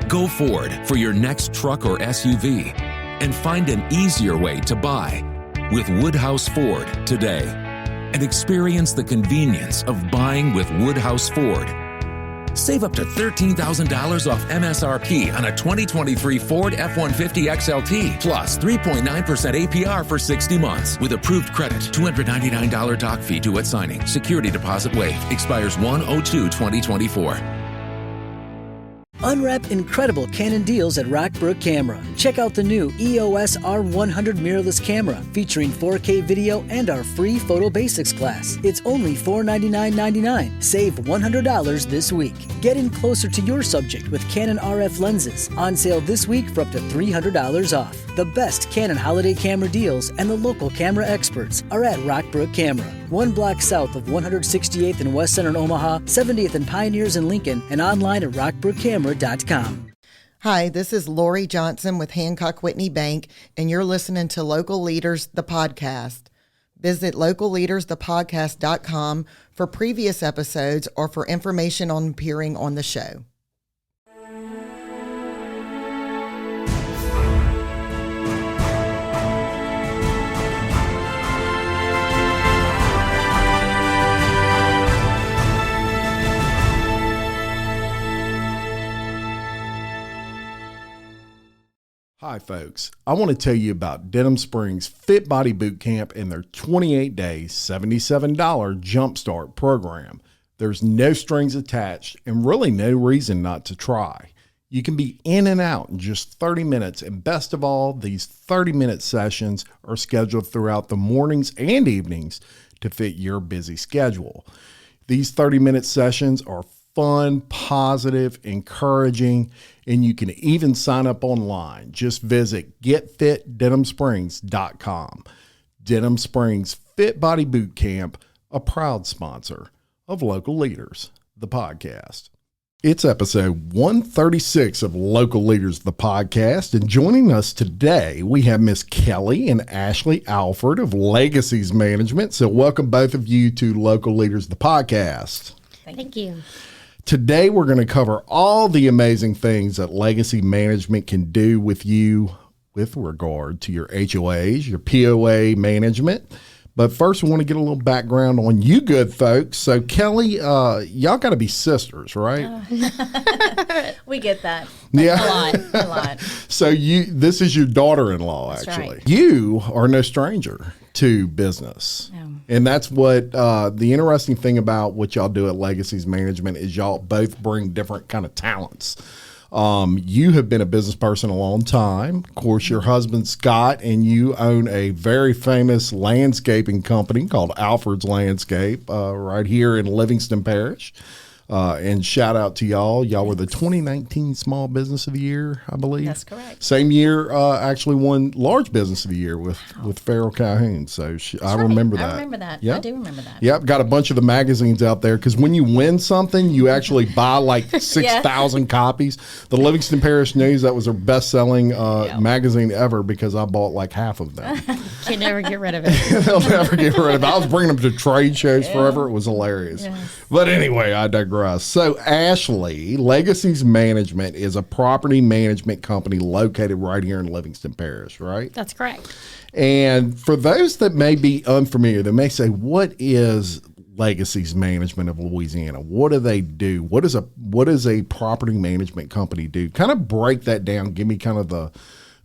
Go Ford for your next truck or SUV and find an easier way to buy with Woodhouse Ford today and experience the convenience of buying with Woodhouse Ford. Save up to $13,000 off MSRP on a 2023 Ford F-150 XLT plus 3.9% APR for 60 months with approved credit. $299 doc fee due at signing. Security deposit waived. Expires 1/02/2024. Unwrap incredible Canon deals at Rockbrook Camera. Check out the new EOS R100 mirrorless camera featuring 4K video and our free Photo Basics class. It's only $499.99. Save $100 this week. Get in closer to your subject with Canon RF lenses. On sale this week for up to $300 off. The best Canon holiday camera deals and the local camera experts are at Rockbrook Camera. 1 block south of 168th and West Center in Omaha, 70th and Pioneers in Lincoln, and online at rockbrookcamera.com. Hi, this is Lori Johnson with Hancock Whitney Bank, and you're listening to Local Leaders, the podcast. Visit localleadersthepodcast.com for previous episodes or for information on appearing on the show. Hi folks, I want to tell you about Denham Springs Fit Body Boot Camp and their 28-day, $77 Jumpstart program. There's no strings attached and really no reason not to try. You can be in and out in just 30 minutes, and best of all, these 30-minute sessions are scheduled throughout the mornings and evenings to fit your busy schedule. These 30-minute sessions are fun, positive, encouraging, and you can even sign up online. Just visit getfitdenhamsprings.com. Denham Springs Fit Body Boot Camp, a proud sponsor of Local Leaders, the podcast. It's episode 136 of Local Leaders, the podcast, and joining us today, we have Miss Kellie and Ashley Alford of Legacies Management. So welcome both of you to Local Leaders, the podcast. Thank you. Today, we're going to cover all the amazing things that Legacy Management can do with you with regard to your HOAs, your POA management. But first, we want to get a little background on you good folks. So, Kellie, y'all got to be sisters, right? We get that. Yeah. A lot. So, this is your daughter-in-law, That's actually. right. You are no stranger to business. And that's what the interesting thing about what y'all do at Legacies Management is y'all both bring different kind of talents. You have been a business person a long time. Of course, your husband, Scott, and you own a very famous landscaping company called Alford's Landscape right here in Livingston Parish. And shout out to y'all. Y'all were the 2019 Small Business of the Year, I believe. That's correct. Same year, actually won Large Business of the Year with Farrell Calhoun. So I remember that. I remember that. Yep. I do remember that. Yep, got a bunch of the magazines out there because when you win something, you actually buy like 6,000 copies. The Livingston Parish News, that was their best-selling magazine ever because I bought like half of them. Can never get rid of it. They'll never get rid of it. I was bringing them to trade shows forever. It was hilarious. Yes. But anyway, I digress. So Ashley, Legacies Management is a property management company located right here in Livingston Parish, right? That's correct. And for those that may be unfamiliar, they may say, what is Legacies Management of Louisiana? What do they do? What does a property management company do? Kind of break that down. Give me kind of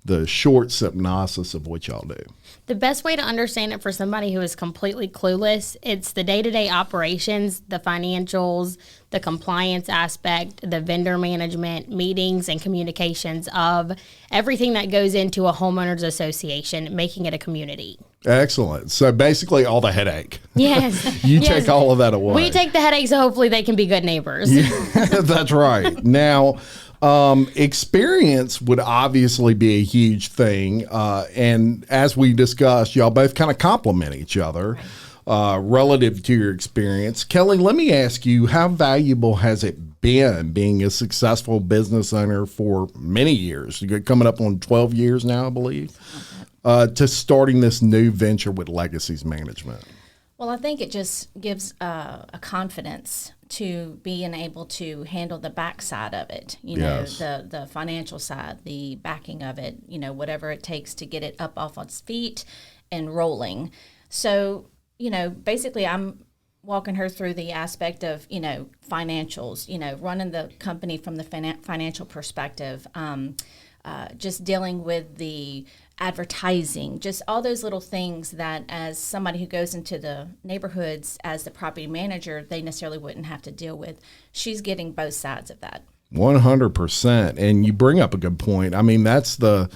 the short synopsis of what y'all do. The best way to understand it for somebody who is completely clueless, it's the day-to-day operations, the financials, the compliance aspect, the vendor management, meetings and communications of everything that goes into a homeowners association, making it a community. Excellent. So basically all the headache. Yes. You take all of that away. We take the headache so hopefully they can be good neighbors. Yeah, that's right. Now, experience would obviously be a huge thing. And as we discussed, y'all both kind of complement each other relative to your experience. Kellie, let me ask you, how valuable has it been being a successful business owner for many years? You're coming up on 12 years now, I believe, to starting this new venture with Legacies Management? Well, I think it just gives a confidence to being able to handle the backside of it, Yes. know, the financial side, the backing of it, whatever it takes to get it up off its feet and rolling. So, basically I'm walking her through the aspect of, financials, running the company from the financial perspective, just dealing with the advertising, just all those little things that as somebody who goes into the neighborhoods as the property manager, they necessarily wouldn't have to deal with. She's getting both sides of that. 100%. And you bring up a good point. I mean, that's the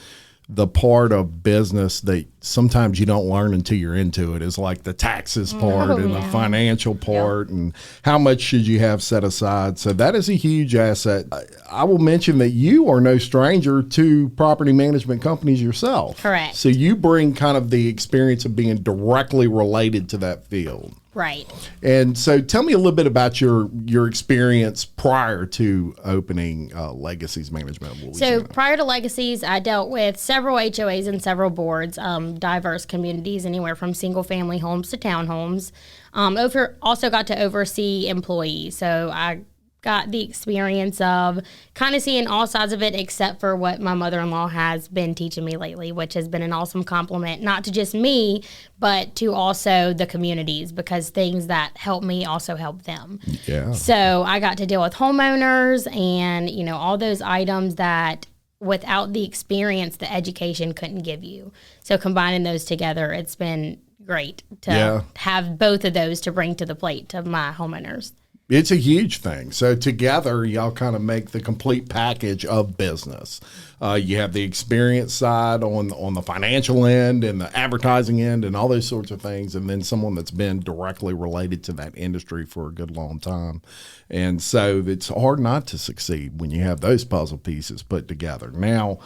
part of business that sometimes you don't learn until you're into it, is like the taxes part and the financial part and how much should you have set aside. So that is a huge asset. I will mention that you are no stranger to property management companies yourself. Correct. So you bring kind of the experience of being directly related to that field. Right. And so tell me a little bit about your experience prior to opening Legacies Management of Louisiana. So prior to Legacies, I dealt with several HOAs and several boards, diverse communities, anywhere from single-family homes to townhomes. Also got to oversee employees. So I got the experience of kind of seeing all sides of it, except for what my mother-in-law has been teaching me lately, which has been an awesome compliment, not to just me, but to also the communities, because things that help me also help them. Yeah. So I got to deal with homeowners and, all those items that without the experience, the education couldn't give you. So combining those together, it's been great to have both of those to bring to the plate to my homeowners. It's a huge thing. So together, y'all kind of make the complete package of business. You have the experience side on the financial end and the advertising end and all those sorts of things, and then someone that's been directly related to that industry for a good long time. And so it's hard not to succeed when you have those puzzle pieces put together. Now,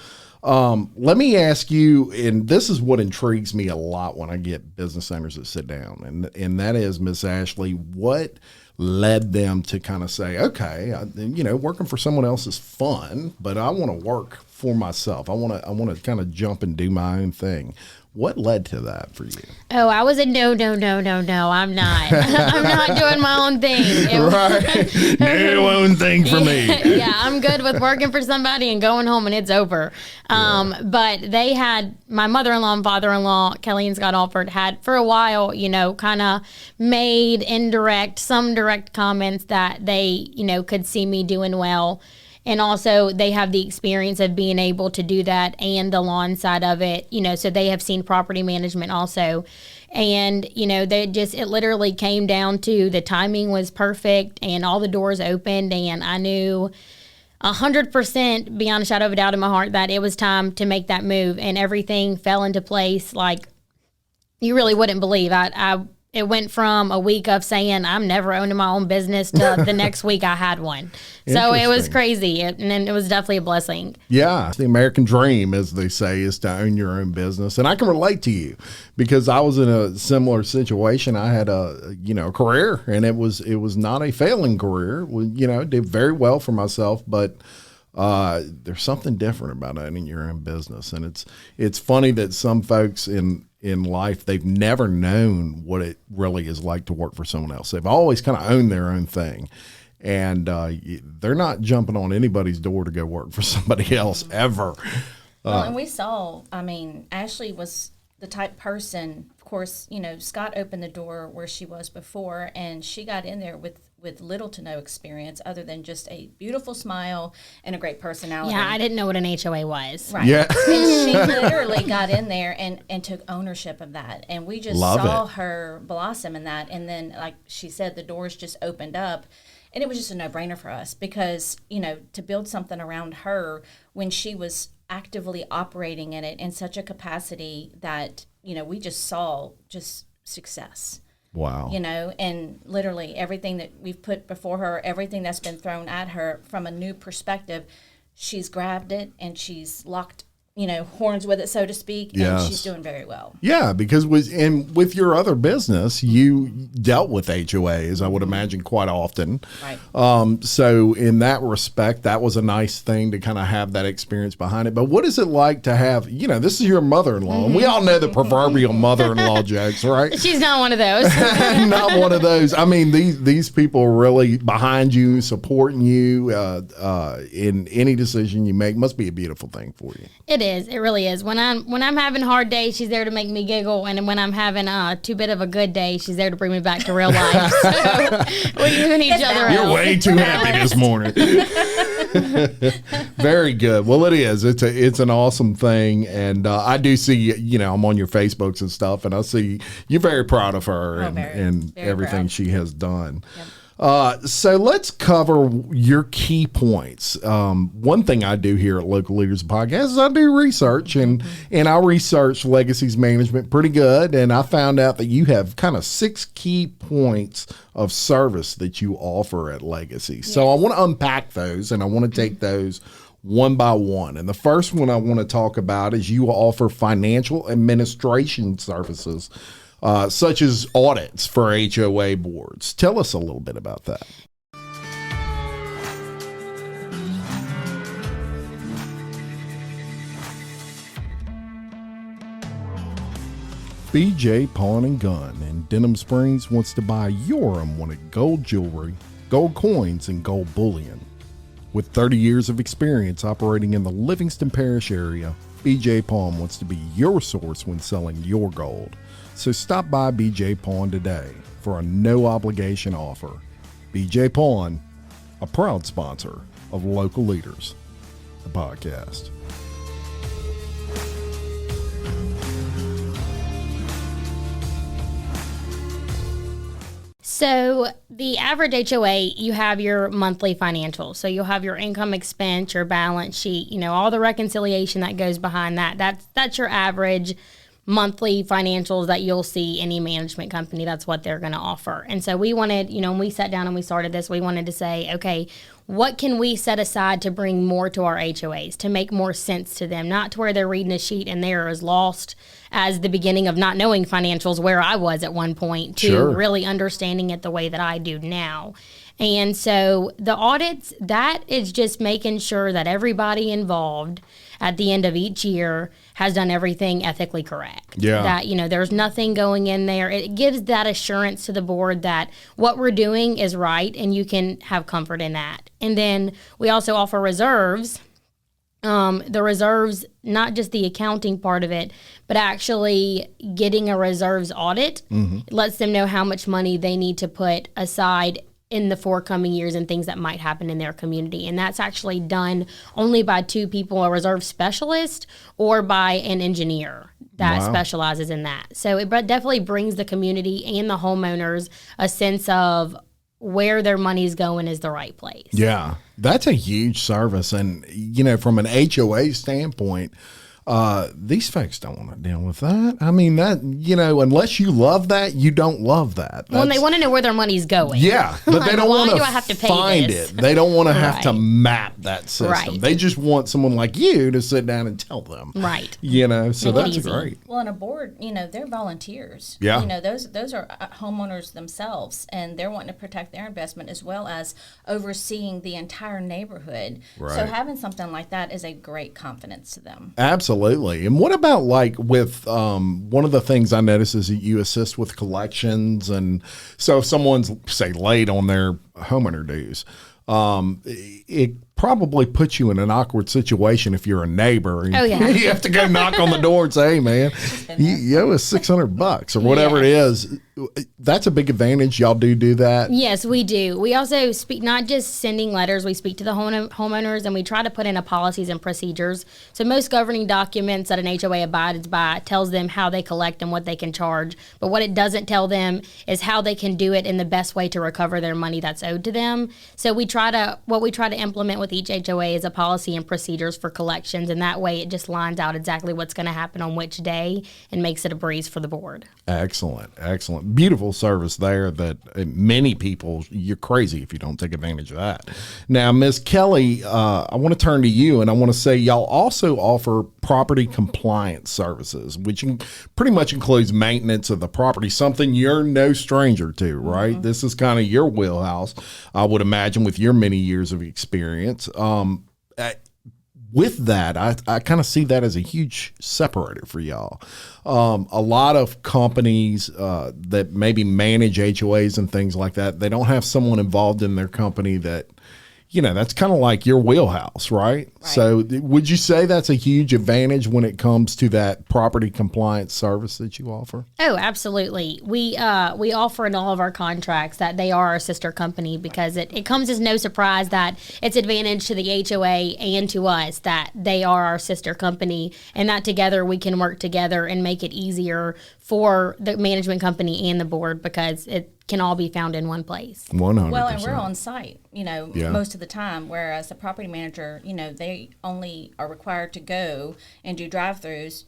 let me ask you, and this is what intrigues me a lot when I get business owners that sit down, and that is, Miss Ashley, what led them to kind of say, okay, working for someone else is fun, but I want to work for myself. I want to kind of jump and do my own thing. What led to that for you? Oh, I was a no. I'm not. I'm not doing my own thing. Right. No own thing for me. Yeah, I'm good with working for somebody and going home and it's over. But they had, my mother-in-law and father-in-law, Kellie and Scott Alford, had for a while, kind of made some direct comments that they, could see me doing well. And also they have the experience of being able to do that and the lawn side of it, so they have seen property management also. And, it literally came down to the timing was perfect and all the doors opened, and I knew 100% beyond a shadow of a doubt in my heart that it was time to make that move, and everything fell into place like you really wouldn't believe. It went from a week of saying I'm never owning my own business to the next week I had one. So it was crazy, and it was definitely a blessing. Yeah, the American dream, as they say, is to own your own business. And I can relate to you because I was in a similar situation. I had a career, and it was not a failing career. Did very well for myself, but there's something different about owning your own business. And it's funny that some folks in life, they've never known what it really is like to work for someone else. They've always kind of owned their own thing, and they're not jumping on anybody's door to go work for somebody else ever. Well, and we saw, Ashley was the type person, of course, Scott opened the door where she was before, and she got in there with little to no experience other than just a beautiful smile and a great personality. Yeah, I didn't know what an HOA was. Right. Yeah. And she literally got in there and took ownership of that. And we just saw her blossom in that. And then, like she said, the doors just opened up. And it was just a no-brainer for us because, to build something around her when she was actively operating in it in such a capacity that, we just saw just success. Wow. And literally everything that we've put before her, everything that's been thrown at her from a new perspective, she's grabbed it and she's locked, horns with it, so to speak, and she's doing very well. Yeah, because with your other business, you dealt with HOAs, I would imagine, quite often. Right. So in that respect, that was a nice thing to kind of have that experience behind it. But what is it like to have, this is your mother-in-law, and we all know the proverbial mother-in-law jokes, right? She's not one of those. Not one of those. I mean, these people are really behind you, supporting you in any decision you make. Must be a beautiful thing for you. It is. It really is. When I'm having hard days, she's there to make me giggle, and when I'm having too bit of a good day, she's there to bring me back to real life. So we even each other out. You're way too happy this morning. Very good. Well, it is. It's an awesome thing, and I do see. I'm on your Facebooks and stuff, and I see you're very proud of her and everything proud. she has done. Yep. So let's cover your key points. One thing I do here at Local Leaders Podcast is I do research, and I researched Legacies Management pretty good, and I found out that you have kind of 6 key points of service that you offer at Legacy. So I want to unpack those, and I want to take those one by one. And the first one I want to talk about is you offer financial administration services, such as audits for HOA boards. Tell us a little bit about that. BJ Pawn and Gun in Denham Springs wants to buy your unwanted gold jewelry, gold coins, and gold bullion. With 30 years of experience operating in the Livingston Parish area, BJ Pawn wants to be your source when selling your gold. So stop by BJ Pawn today for a no-obligation offer. BJ Pawn, a proud sponsor of Local Leaders, the podcast. So the average HOA, you have your monthly financials. So you'll have your income expense, your balance sheet, all the reconciliation that goes behind that. That's your average monthly financials that you'll see any management company. That's what they're going to offer. And so we wanted, when we sat down and we started this, we wanted to say, okay, what can we set aside to bring more to our HOAs, to make more sense to them, not to where they're reading a sheet and they're as lost as the beginning of not knowing financials where I was at one point to really understanding it the way that I do now. And so the audits, that is just making sure that everybody involved at the end of each year has done everything ethically correct. Yeah. That, there's nothing going in there. It gives that assurance to the board that what we're doing is right and you can have comfort in that. And then we also offer reserves. The reserves, not just the accounting part of it, but actually getting a reserves audit lets them know how much money they need to put aside in the forthcoming years and things that might happen in their community. And that's actually done only by 2 people, a reserve specialist or by an engineer that specializes in that. So it definitely brings the community and the homeowners a sense of where their money's going is the right place. Yeah, that's a huge service. And, from an HOA standpoint, these folks don't want to deal with that. I mean, that, unless you love that, you don't love that. Well, and they want to know where their money's going. Yeah, but they don't want to have to pay find this? it. They don't want to have to map that system. Right. They just want someone like you to sit down and tell them. Right. So Make it that's easy. great. Well, on a board, they're volunteers. Yeah. Those are homeowners themselves, and they're wanting to protect their investment as well as overseeing the entire neighborhood. Right. So having something like that is a great confidence to them. Absolutely. And what about with one of the things I notice is that you assist with collections, and so if someone's say late on their homeowner dues, it probably puts you in an awkward situation if you're a neighbor. And you have to go knock on the door and say, "Hey, man, you owe us $600 or whatever it is." That's a big advantage. Y'all do that? Yes, we do. We also speak, not just sending letters, we speak to the homeowners, and we try to put in a policies and procedures. So most governing documents that an HOA abides by tells them how they collect and what they can charge. But what it doesn't tell them is how they can do it in the best way to recover their money that's owed to them. So what we try to implement with with each HOA is a policy and procedures for collections, and that way it just lines out exactly what's going to happen on which day and makes it a breeze for the board. Excellent. Beautiful service there that many people, you're crazy if you don't take advantage of that. Now, Ms. Kelly, I want to turn to you, and I want to say y'all also offer property compliance services, which pretty much includes maintenance of the property, something you're no stranger to, right? Mm-hmm. This is kind of your wheelhouse, I would imagine, with your many years of experience. With that, I kind of see that as a huge separator for y'all. A lot of companies that maybe manage HOAs and things like that, they don't have someone involved in their company that, that's kind of like your wheelhouse, right? So would you say that's a huge advantage when it comes to that property compliance service that you offer? Oh, absolutely. We offer in all of our contracts that they are our sister company, because it comes as no surprise that it's advantage to the HOA and to us that they are our sister company, and that together we can work together and make it easier for the management company and the board, because it can all be found in one place. 100%. Well, and we're on site, most of the time, whereas the property manager, they only are required to go and do drive-throughs,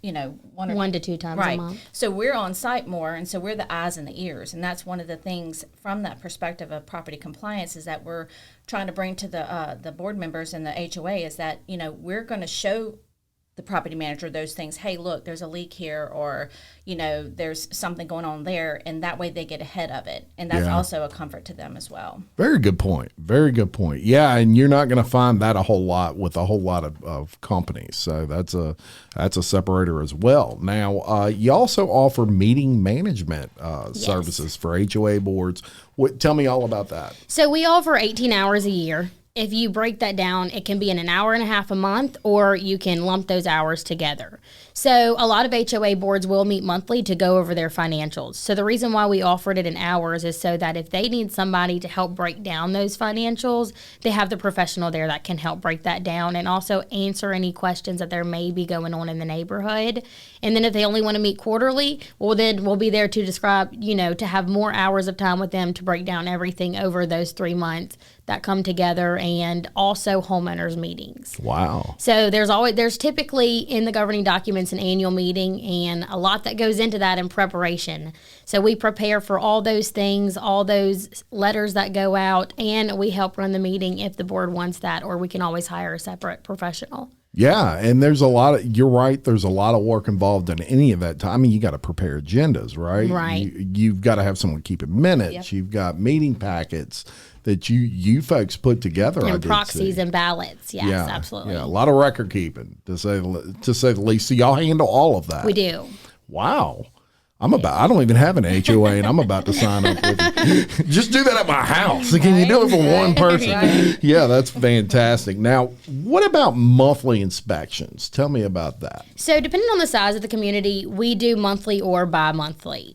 1 to 2 times a month. So we're on site more, and so we're the eyes and the ears, and that's one of the things from that perspective of property compliance is that we're trying to bring to the board members and the HOA is that, we're going to show the property manager those things. Hey, look, there's a leak here, or there's something going on there, and that way they get ahead of it, and that's also a comfort to them as well. Very good point. Yeah, and you're not going to find that a whole lot with a whole lot of companies, so that's a separator as well. Now, you also offer meeting management services for HOA boards. Tell me all about that. So we offer 18 hours a year. If you break that down, it can be in an hour and a half a month, or you can lump those hours together. So a lot of HOA boards will meet monthly to go over their financials. So the reason why we offered it in hours is so that if they need somebody to help break down those financials, they have the professional there that can help break that down and also answer any questions that there may be going on in the neighborhood. And then if they only want to meet quarterly, well, then we'll be there to describe, to have more hours of time with them to break down everything over those 3 months that come together, and also homeowners meetings. Wow. So there's typically in the governing documents an annual meeting, and a lot that goes into that in preparation. So we prepare for all those things, all those letters that go out, and we help run the meeting if the board wants that, or we can always hire a separate professional. Yeah, and you're right, there's a lot of work involved in any of that time. I mean, you got to prepare agendas, right? Right. You've got to have someone keeping minutes. Yep. You've got meeting packets that you folks put together. And proxies and ballots. Yes, absolutely. Yeah, a lot of record keeping, to say the least. So y'all handle all of that. We do. Wow. I don't even have an HOA, and I'm about to sign up with you. Just do that at my house. Can you do it for one person? Right. Yeah, that's fantastic. Now, what about monthly inspections? Tell me about that. So depending on the size of the community, we do monthly or bi-monthly.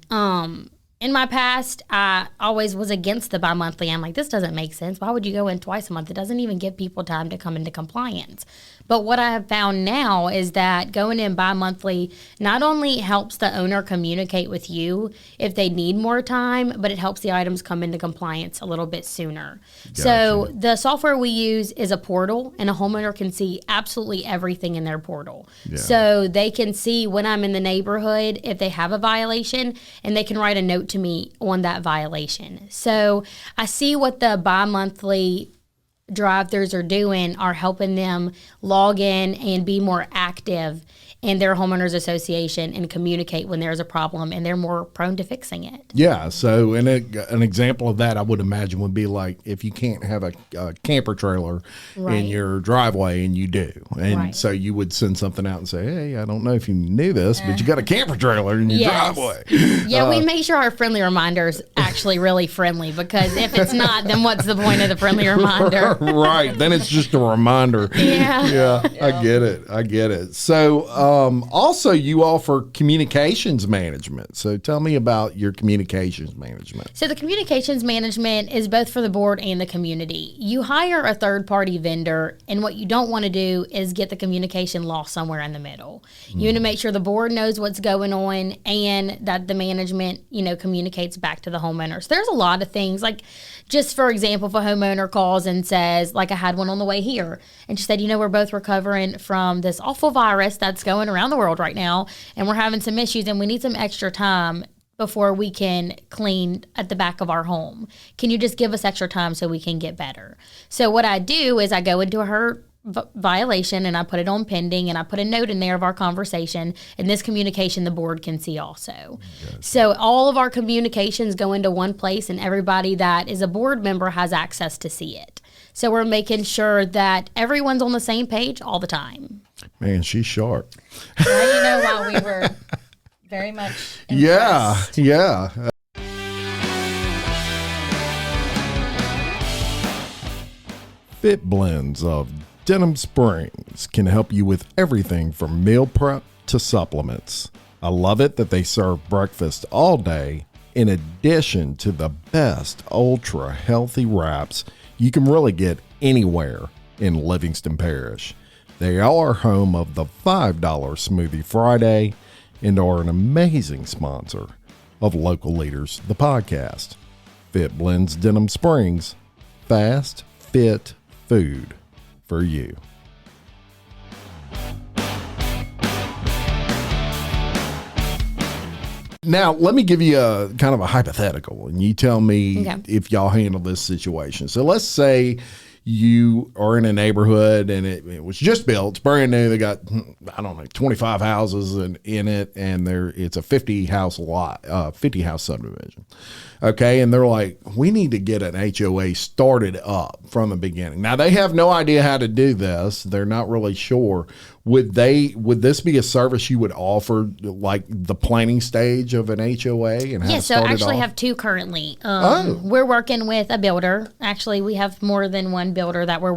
In my past, I always was against the bi-monthly. I'm like, this doesn't make sense. Why would you go in twice a month? It doesn't even give people time to come into compliance. But what I have found now is that going in bi-monthly not only helps the owner communicate with you if they need more time, but it helps the items come into compliance a little bit sooner. Gotcha. So the software we use is a portal, and a homeowner can see absolutely everything in their portal. Yeah. So they can see when I'm in the neighborhood if they have a violation, and they can write a note to me on that violation. So I see what the bi-monthly drive-thrus are doing are helping them log in and be more active in their homeowners association and communicate when there's a problem, and they're more prone to fixing it. Yeah, so an example of that I would imagine would be like if you can't have a camper trailer in your driveway, and you do. And so you would send something out and say, hey, I don't know if you knew this, but you got a camper trailer in your driveway. Yeah, we make sure our friendly reminder is actually really friendly, because if it's not, then what's the point of the friendly reminder? Right, then it's just a reminder. Yeah, I get it. So, Also, you offer communications management. So tell me about your communications management. So the communications management is both for the board and the community. You hire a third-party vendor, and what you don't want to do is get the communication lost somewhere in the middle. You want to make sure the board knows what's going on and that the management, communicates back to the homeowners. There's a lot of things, like just for example, if a homeowner calls and says, like I had one on the way here, and she said, we're both recovering from this awful virus that's going around the world right now, and we're having some issues, and we need some extra time before we can clean at the back of our home. Can you just give us extra time so we can get better? So what I do is I go into her violation and I put it on pending, and I put a note in there of our conversation, and this communication the board can see also. Gotcha. So all of our communications go into one place, and everybody that is a board member has access to see it. So we're making sure that everyone's on the same page all the time. Man, she's sharp. Well, while we were very much impressed. Yeah. Fit blends of Denham Springs can help you with everything from meal prep to supplements. I love it that they serve breakfast all day in addition to the best ultra healthy wraps you can really get anywhere in Livingston Parish. They are home of the $5 Smoothie Friday and are an amazing sponsor of Local Leaders, the podcast. Fit Blends Denham Springs, fast, fit food for you. Now, let me give you a kind of a hypothetical, and you tell me if y'all handle this situation. So let's say you are in a neighborhood and it was just built. It's brand new. They got, 25 houses in it, and it's a 50 house lot, 50 house subdivision. Okay. And they're like, we need to get an HOA started up from the beginning. Now, they have no idea how to do this. They're not really sure. Would this be a service you would offer, like the planning stage of an HOA? And how so I actually have two currently. We're working with a builder. Actually, we have more than one developer that we're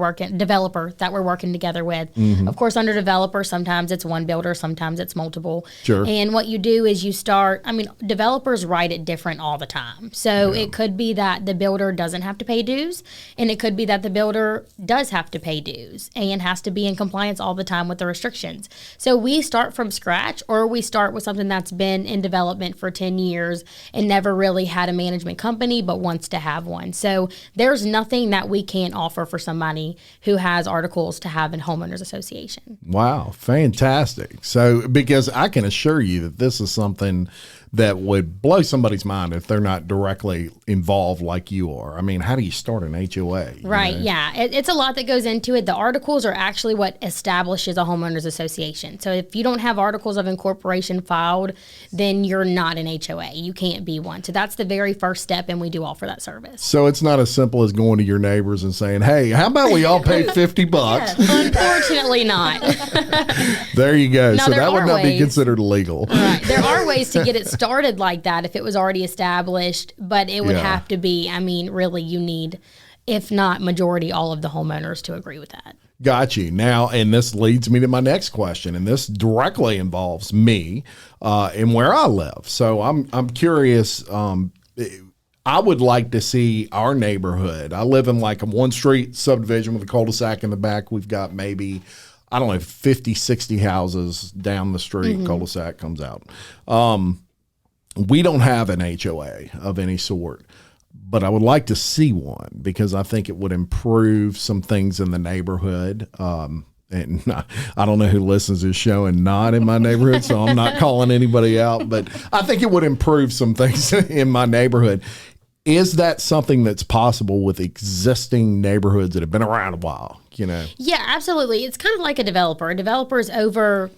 working together with. Mm-hmm. Of course, under developer, sometimes it's one builder, sometimes it's multiple. Sure. And what you do is developers write it different all the time. So it could be that the builder doesn't have to pay dues, and it could be that the builder does have to pay dues and has to be in compliance all the time with the restrictions. So we start from scratch, or we start with something that's been in development for 10 years and never really had a management company but wants to have one. So there's nothing that we can't offer for somebody who has articles to have in homeowners association. Wow, fantastic. So because I can assure you that this is something that would blow somebody's mind if they're not directly involved like you are. I mean, how do you start an HOA? Right, yeah. It's a lot that goes into it. The articles are actually what establishes a homeowners association. So if you don't have articles of incorporation filed, then you're not an HOA. You can't be one. So that's the very first step, and we do offer that service. So it's not as simple as going to your neighbors and saying, hey, how about we all pay $50? Unfortunately not. There you go. Now, so that would not be considered illegal. Right. There are ways to get it started like that if it was already established, but it would have to be, really you need, if not majority, all of the homeowners to agree with that. Got you. Now, and this leads me to my next question, and this directly involves me and where I live. So I'm curious. I would like to see our neighborhood. I live in like a one street subdivision with a cul-de-sac in the back. We've got maybe 50, 60 houses down the street. Mm-hmm. Cul-de-sac comes out. We don't have an HOA of any sort, but I would like to see one because I think it would improve some things in the neighborhood. And I don't know who listens to this show and not in my neighborhood, so I'm not calling anybody out, but I think it would improve some things in my neighborhood. Is that something that's possible with existing neighborhoods that have been around a while? Yeah, absolutely. It's kind of like a developer. A developer is over,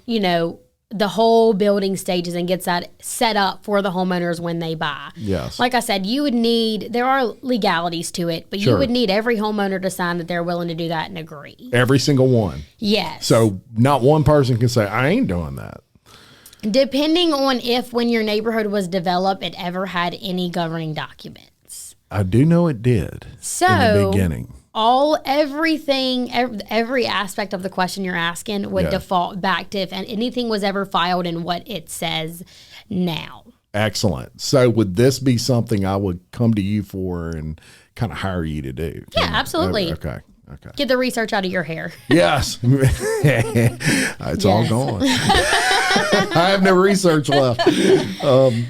the whole building stages and gets that set up for the homeowners when they buy. Yes. Like I said, there are legalities to it, but you would need every homeowner to sign that they're willing to do that and agree. Every single one. Yes. So not one person can say, I ain't doing that. Depending on if when your neighborhood was developed, it ever had any governing documents. I do know it did in the beginning. every aspect of the question you're asking would default back to if anything was ever filed and what it says now. Excellent. So would this be something I would come to you for and kind of hire you to do? Yeah, absolutely. Okay. Get the research out of your hair. Yes. It's all gone. I have no research left.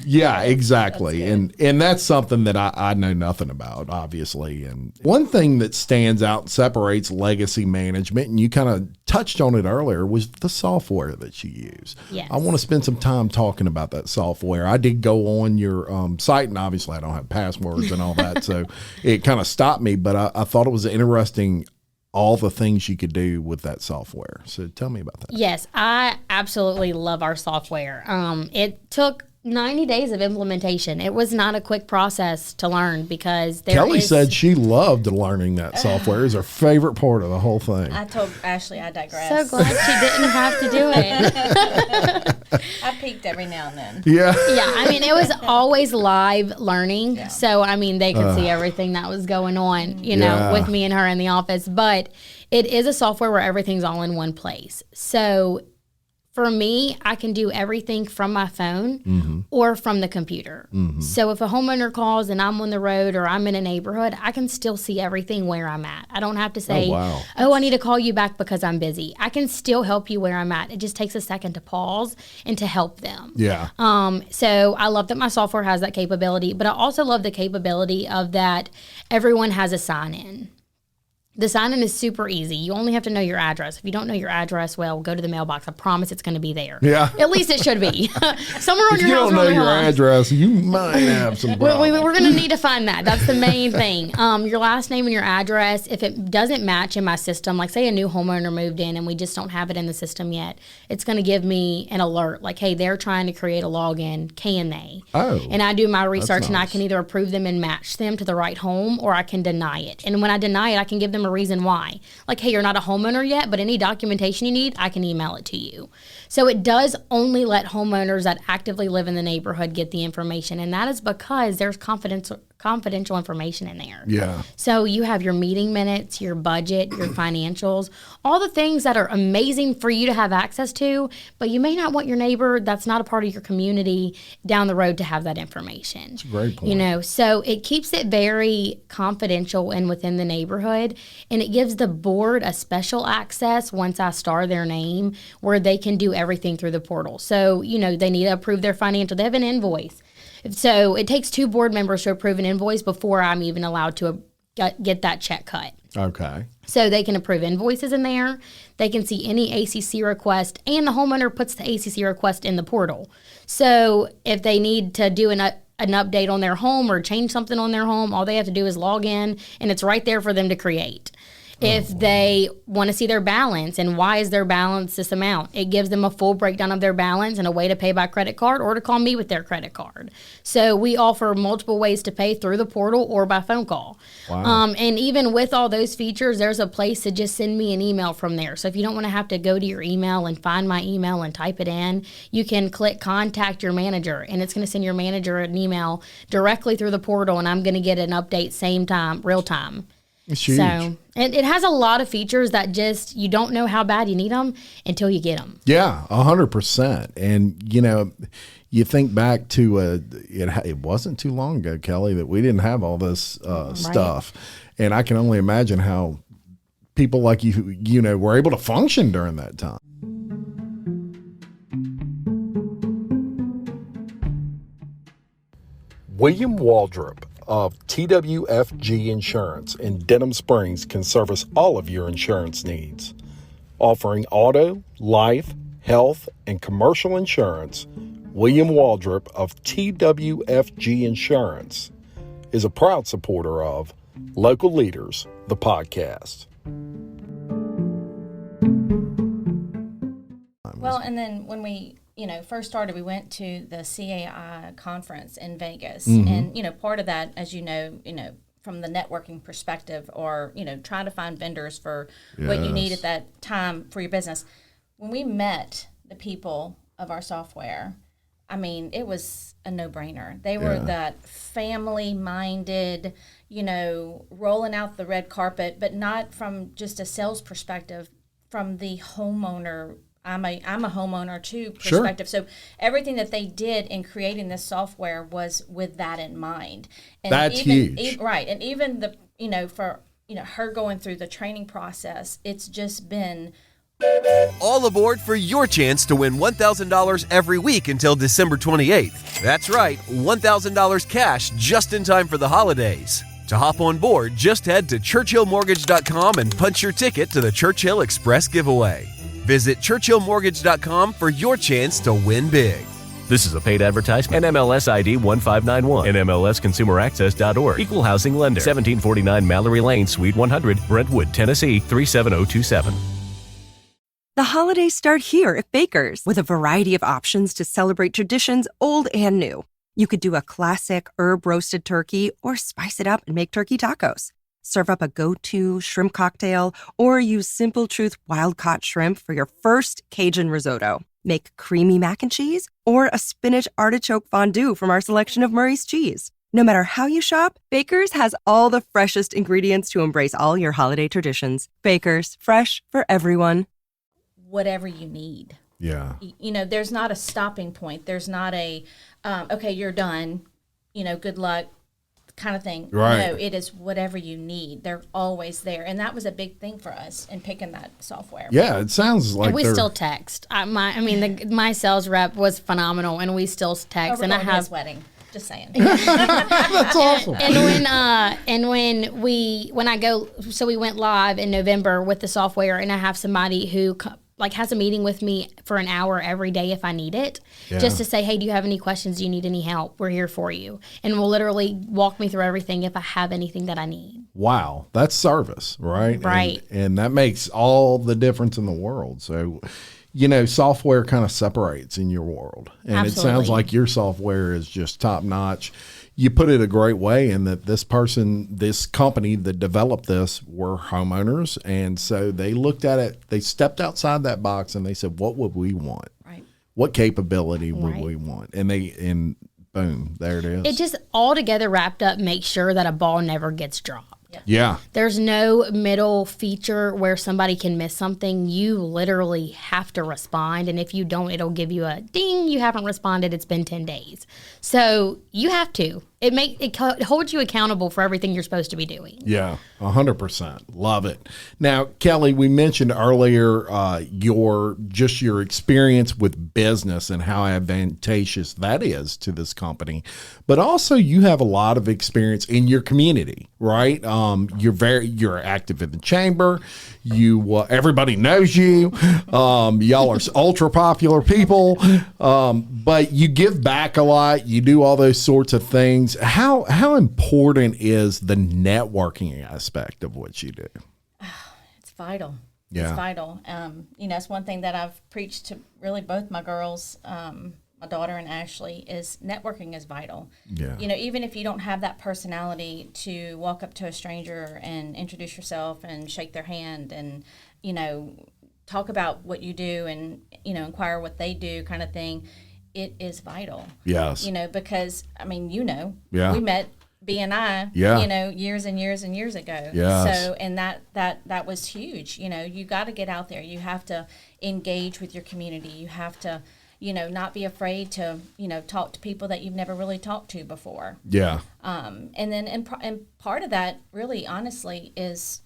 Yeah, exactly. And that's something that I know nothing about, obviously. And one thing that stands out and separates legacy management, and you kind of touched on it earlier, was the software that you use. Yes. I want to spend some time talking about that software. I did go on your site, and obviously I don't have passwords and all that, so it kind of stopped me, but I thought it was interesting, all the things you could do with that software. So tell me about that. Yes, I absolutely love our software. It took 90 days of implementation. It was not a quick process to learn because Kelly said she loved learning that software. It was her favorite part of the whole thing. I told Ashley I digress. So glad she didn't have to do it. I peeked every now and then. Yeah. Yeah, I mean, it was always live learning. Yeah. So, I mean, they could see everything that was going on, you know, with me and her in the office. But it is a software where everything's all in one place. So for me, I can do everything from my phone or from the computer. So if a homeowner calls and I'm on the road or I'm in a neighborhood, I can still see everything where I'm at. I don't have to say, oh, I need to call you back because I'm busy. I can still help you where I'm at. It just takes a second to pause and to help them. Yeah. So I love that my software has that capability, but I also love the capability of that everyone has a sign-in. The sign-in is super easy. You only have to know your address. If you don't know your address, well, go to the mailbox. I promise it's going to be there. Yeah. At least it should be. Somewhere on If your you house. don't know your address, you might have some problems. We're going to need to find that. That's the main thing. Your last name and your address, if it doesn't match in my system, like say a new homeowner moved in and we just don't have it in the system yet, it's going to give me an alert like, hey, they're trying to create a login. Can they? Oh. And I do my research and I nice. can either approve them and match them to the right home or I can deny it. And when I deny it, I can give them a reason why. Like, hey, you're not a homeowner yet, but any documentation you need, I can email it to you. So it does only let homeowners that actively live in the neighborhood get the information, and that is because there's confidential information in there. Yeah. So you have your meeting minutes, your budget, your financials, all the things that are amazing for you to have access to, but you may not want your neighbor that's not a part of your community down the road to have that information. That's a great point. You know, so it keeps it very confidential and within the neighborhood, and it gives the board a special access once I star their name where they can do everything through the portal. So, you know, they need to approve their financial. They have an invoice. So it takes 2 board members to approve an invoice before I'm even allowed to get that check cut. Okay. So they can approve invoices in there. They can see any ACC request, and the homeowner puts the ACC request in the portal. So if they need to do an update on their home or change something on their home, all they have to do is log in, and it's right there for them to create. If they want to see their balance and why is their balance this amount, it gives them a full breakdown of their balance and a way to pay by credit card or to call me with their credit card. So we offer multiple ways to pay through the portal or by phone call. Wow. And even with all those features, there's a place to just send me an email from there. So if you don't want to have to go to your email and find my email and type it in, you can click contact your manager, and it's going to send your manager an email directly through the portal, and I'm going to get an update same time, real time. It's huge. So it has a lot of features that just you don't know how bad you need them until you get them. Yeah, 100%. And, you know, you think back to it wasn't too long ago, Kelly, that we didn't have all this stuff. And I can only imagine how people like you know, were able to function during that time. William Waldrop of TWFG Insurance in Denham Springs can service all of your insurance needs. Offering auto, life, health, and commercial insurance, William Waldrop of TWFG Insurance is a proud supporter of Local Leaders, the podcast. Well, and then when we first started, we went to the CAI conference in Vegas. And, part of that, as you know, from the networking perspective or, trying to find vendors for what you need at that time for your business. When we met the people of our software, I mean, it was a no-brainer. They were that family-minded, rolling out the red carpet, but not from just a sales perspective, from the homeowner. I'm a homeowner too perspective. Sure. So everything that they did in creating this software was with that in mind. And that's huge. Right. And even for her going through the training process, it's just been all aboard for your chance to win $1,000 every week until December 28th. That's right, $1,000 cash just in time for the holidays. To hop on board, just head to churchillmortgage.com and punch your ticket to the Churchill Express giveaway. Visit churchillmortgage.com for your chance to win big. This is a paid advertisement. NMLS ID 1591. NMLSConsumerAccess.org. Equal Housing Lender. 1749 Mallory Lane, Suite 100, Brentwood, Tennessee 37027. The holidays start here at Baker's with a variety of options to celebrate traditions old and new. You could do a classic herb-roasted turkey or spice it up and make turkey tacos. Serve up a go-to shrimp cocktail or use Simple Truth wild-caught shrimp for your first Cajun risotto. Make creamy mac and cheese or a spinach artichoke fondue from our selection of Murray's cheese. No matter how you shop, Baker's has all the freshest ingredients to embrace all your holiday traditions. Baker's, fresh for everyone. Whatever you need. Yeah. There's not a stopping point. There's not a, okay, you're done, good luck kind of thing. Right. No, it is whatever you need. They're always there. And that was a big thing for us in picking that software. Yeah, it sounds like and we still text. My sales rep was phenomenal, and we still text. Over and I have his wedding. Just saying. That's awesome. So we went live in November with the software, and I have somebody who has a meeting with me for an hour every day if I need it, just to say, hey, do you have any questions? Do you need any help? We're here for you. And will literally walk me through everything if I have anything that I need. Wow. That's service, right? Right. And that makes all the difference in the world. So, software kind of separates in your world. And Absolutely. It sounds like your software is just top notch. You put it a great way in that this company that developed this were homeowners. And so they looked at it, they stepped outside that box and they said, what would we want? Right. What capability would we want? And boom, there it is. It just all together wrapped up makes sure that a ball never gets dropped. Yeah. There's no middle feature where somebody can miss something. You literally have to respond. And if you don't, it'll give you a ding, you haven't responded. It's been 10 days. So you have to. It holds you accountable for everything you're supposed to be doing. Yeah, 100%. Love it. Now, Kelly, we mentioned earlier your experience with business and how advantageous that is to this company, but also you have a lot of experience in your community, right? You're active in the chamber. Everybody knows you. Y'all are ultra popular people, but you give back a lot. You do all those sorts of things. How important is the networking aspect of what you do? It's vital. Yeah. It's vital. It's one thing that I've preached to really both my girls, my daughter and Ashley, is networking is vital. Yeah. Even if you don't have that personality to walk up to a stranger and introduce yourself and shake their hand and, talk about what you do and, inquire what they do kind of thing, it is vital. Yes. Because, Yeah. we met B&I, years and years and years ago. Yes. So, and that was huge. You got to get out there. You have to engage with your community. You have to, not be afraid to, talk to people that you've never really talked to before. Yeah. And part of that, really, honestly, is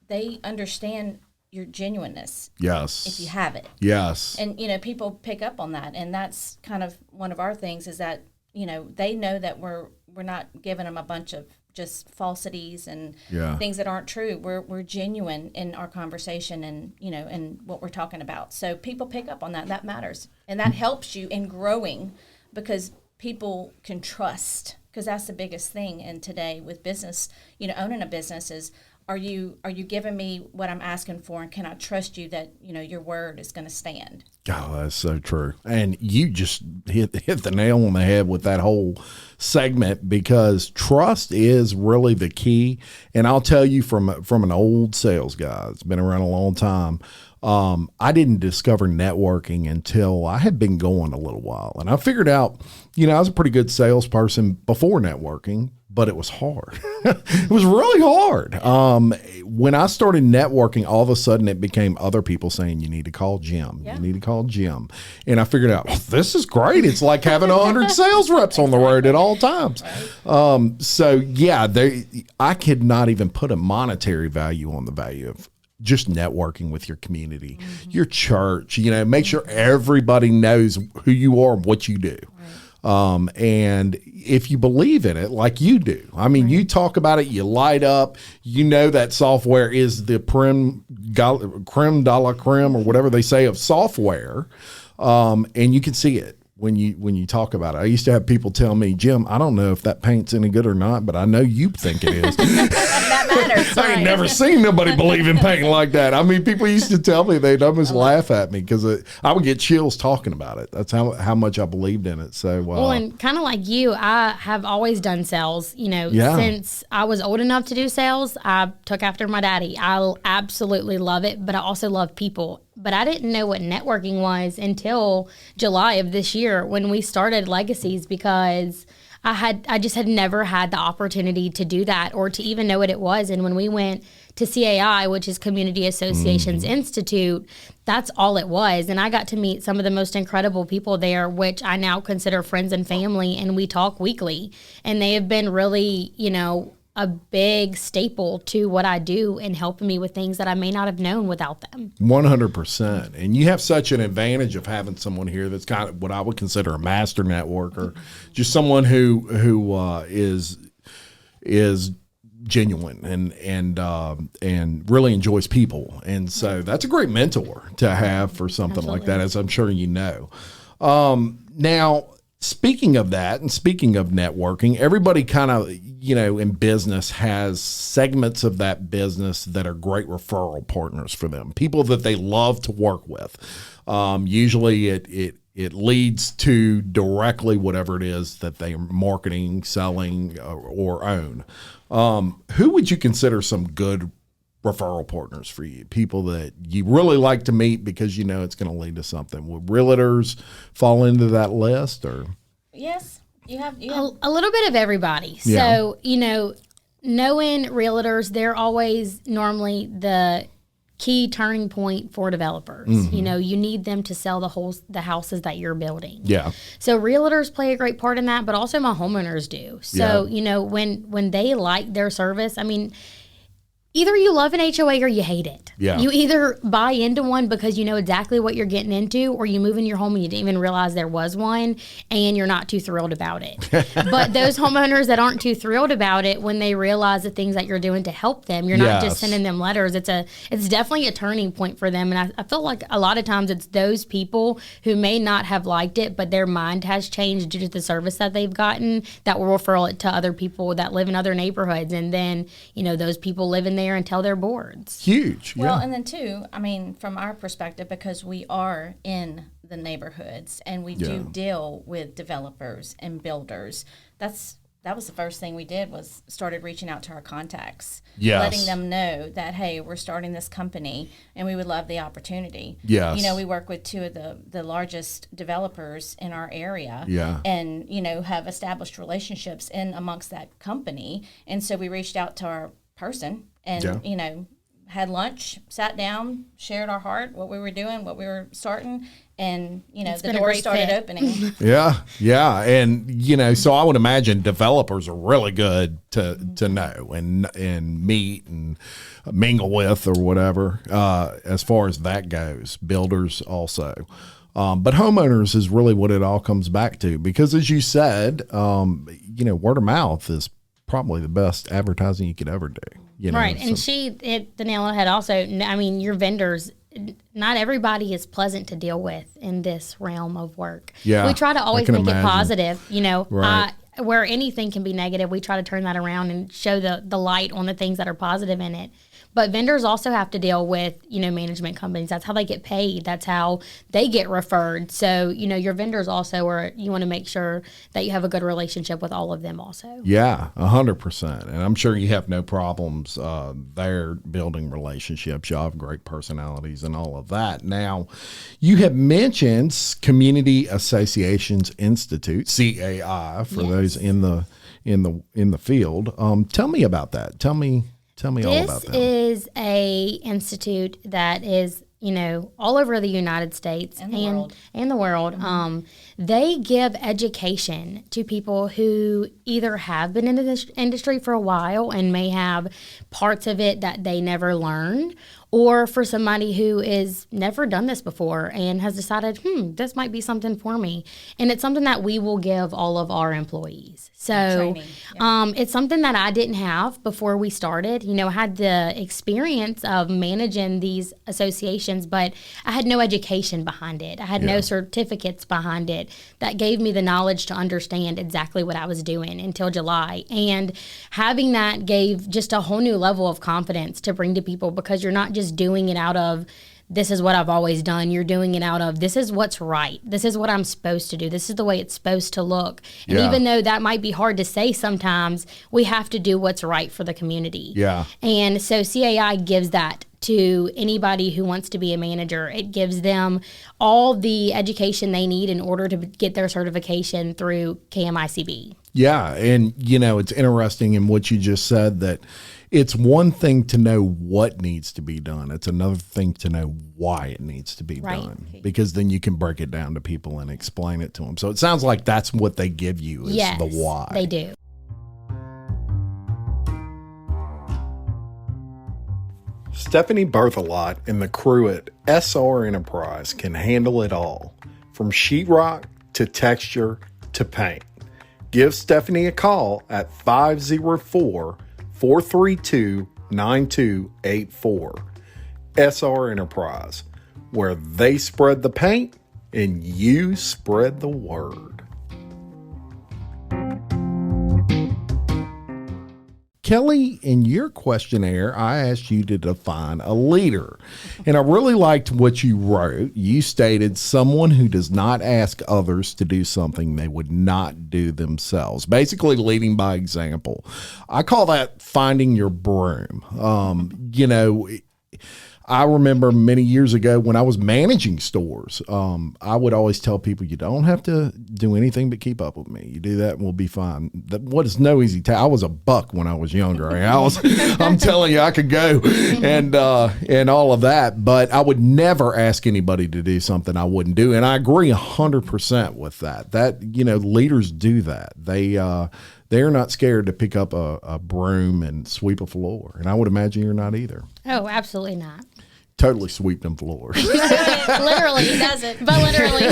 they understand your genuineness. Yes. If you have it. Yes. And, people pick up on that. And that's kind of one of our things is that, they know that we're not giving them a bunch of just falsities and things that aren't true. We're genuine in our conversation and, and what we're talking about. So people pick up on that. That matters. And that helps you in growing because people can trust, because that's the biggest thing in today with business, owning a business is, are you giving me what I'm asking for, and can I trust you that your word is going to stand? Oh, that's so true. And you just hit the nail on the head with that whole segment, because trust is really the key. And I'll tell you from an old sales guy that's been around a long time, I didn't discover networking until I had been going a little while. And I figured out, I was a pretty good salesperson before networking, but it was hard. It was really hard. When I started networking, all of a sudden it became other people saying, you need to call Jim. Yeah. You need to call Jim. And I figured out, this is great. It's like having 100 sales reps on the road at all times. Right. I could not even put a monetary value on the value of just networking with your community, your church, make sure everybody knows who you are and what you do. Right. And if you believe in it like you do, you talk about it, you light up, that software is the creme de la creme or whatever they say of software. And you can see it when you talk about it. I used to have people tell me, Jim, I don't know if that paint's any good or not, but I know you think it is. That matters. I ain't never seen nobody believe in paint like that. People used to tell me, they'd almost laugh at me because I would get chills talking about it. That's how much I believed in it. So, well, and kind of like you, I have always done sales. Since I was old enough to do sales, I took after my daddy. I absolutely love it, but I also love people. But I didn't know what networking was until July of this year when we started Legacies, because I just had never had the opportunity to do that or to even know what it was. And when we went to CAI, which is Community Associations Institute, that's all it was. And I got to meet some of the most incredible people there, which I now consider friends and family, and we talk weekly. And they have been really, a big staple to what I do and helping me with things that I may not have known without them. 100%. And you have such an advantage of having someone here that's kind of what I would consider a master networker, just someone who is genuine and really enjoys people. And so that's a great mentor to have for something Absolutely. Like that, as I'm sure you know. Now, speaking of that and speaking of networking, everybody kind of, in business has segments of that business that are great referral partners for them, people that they love to work with. Usually it leads to directly whatever it is that they are marketing, selling, or own. Who would you consider some good referral partners for you? People that you really like to meet because it's going to lead to something. Would realtors fall into that list, or? Yes, you have a little bit of everybody. Yeah. So, knowing realtors, they're always normally the key turning point for developers. You need them to sell the houses that you're building. Yeah. So realtors play a great part in that, but also my homeowners do. So, when they like their service, either you love an HOA or you hate it. Yeah. You either buy into one because you know exactly what you're getting into, or you move in your home and you didn't even realize there was one and you're not too thrilled about it. But those homeowners that aren't too thrilled about it, when they realize the things that you're doing to help them, you're not just sending them letters. It's definitely a turning point for them. And I feel like a lot of times it's those people who may not have liked it, but their mind has changed due to the service that they've gotten, that will refer it to other people that live in other neighborhoods. And then, those people live in there and tell their boards. Huge. Well, and then too, from our perspective, because we are in the neighborhoods and we do deal with developers and builders, that was the first thing we did, was started reaching out to our contacts, letting them know that, hey, we're starting this company and we would love the opportunity. Yes. We work with two of the largest developers in our area and, have established relationships in amongst that company. And so we reached out to our person and, had lunch, sat down, shared our heart, what we were doing, what we were starting, and, the doors started opening. Yeah. And, so I would imagine developers are really good to know and meet and mingle with or whatever, as far as that goes. Builders also. But homeowners is really what it all comes back to, because as you said, word of mouth is probably the best advertising you could ever do. Right. And she hit the nail on the head also. Your vendors, not everybody is pleasant to deal with in this realm of work. Yeah. We try to always make it positive, right. Where anything can be negative, we try to turn that around and show the light on the things that are positive in it. But vendors also have to deal with, management companies. That's how they get paid. That's how they get referred. So, your vendors also you want to make sure that you have a good relationship with all of them also. Yeah, 100%. And I'm sure you have no problems there building relationships. You have great personalities and all of that. Now, you have mentioned Community Associations Institute, CAI, for those in the field. Tell me about that. Tell me all about that. This is a institute that is, all over the United States and the world. Mm-hmm. They give education to people who either have been in this industry for a while and may have parts of it that they never learned, or for somebody who is never done this before and has decided, this might be something for me. And it's something that we will give all of our employees. So it's something that I didn't have before we started. I had the experience of managing these associations, but I had no education behind it. I had no certificates behind it that gave me the knowledge to understand exactly what I was doing until July. And having that gave just a whole new level of confidence to bring to people, because you're not just doing it out of, this is what I've always done. You're doing it out of, this is what's right. This is what I'm supposed to do. This is the way it's supposed to look. And even though that might be hard to say sometimes, we have to do what's right for the community. Yeah. And so CAI gives that to anybody who wants to be a manager. It gives them all the education they need in order to get their certification through KMICB. Yeah, and it's interesting in what you just said, that it's one thing to know what needs to be done. It's another thing to know why it needs to be done, because then you can break it down to people and explain it to them. So it sounds like that's what they give you, is the why. They do. Stephanie Berthelot and the crew at SR Enterprise can handle it all, from sheetrock to texture to paint. Give Stephanie a call at 504-432-9284. SR Enterprise, where they spread the paint and you spread the word. Kelly, in your questionnaire, I asked you to define a leader. And I really liked what you wrote. You stated someone who does not ask others to do something they would not do themselves. Basically, leading by example. I call that finding your broom. I remember many years ago when I was managing stores, I would always tell people, you don't have to do anything but keep up with me. You do that and we'll be fine. What is no easy task. I was a buck when I was younger. I'm telling you, I could go and all of that, but I would never ask anybody to do something I wouldn't do. And I agree 100% with that, leaders do that. They're not scared to pick up a broom and sweep a floor. And I would imagine you're not either. Oh, absolutely not. Totally sweep them floors. Literally, he does it, but literally.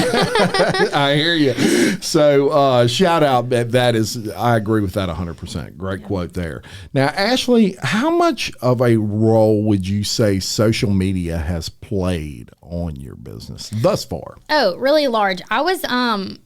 I hear you. So shout out, I agree with that 100%. Great quote there. Now, Ashley, how much of a role would you say social media has played on your business thus far? Oh, really large. I was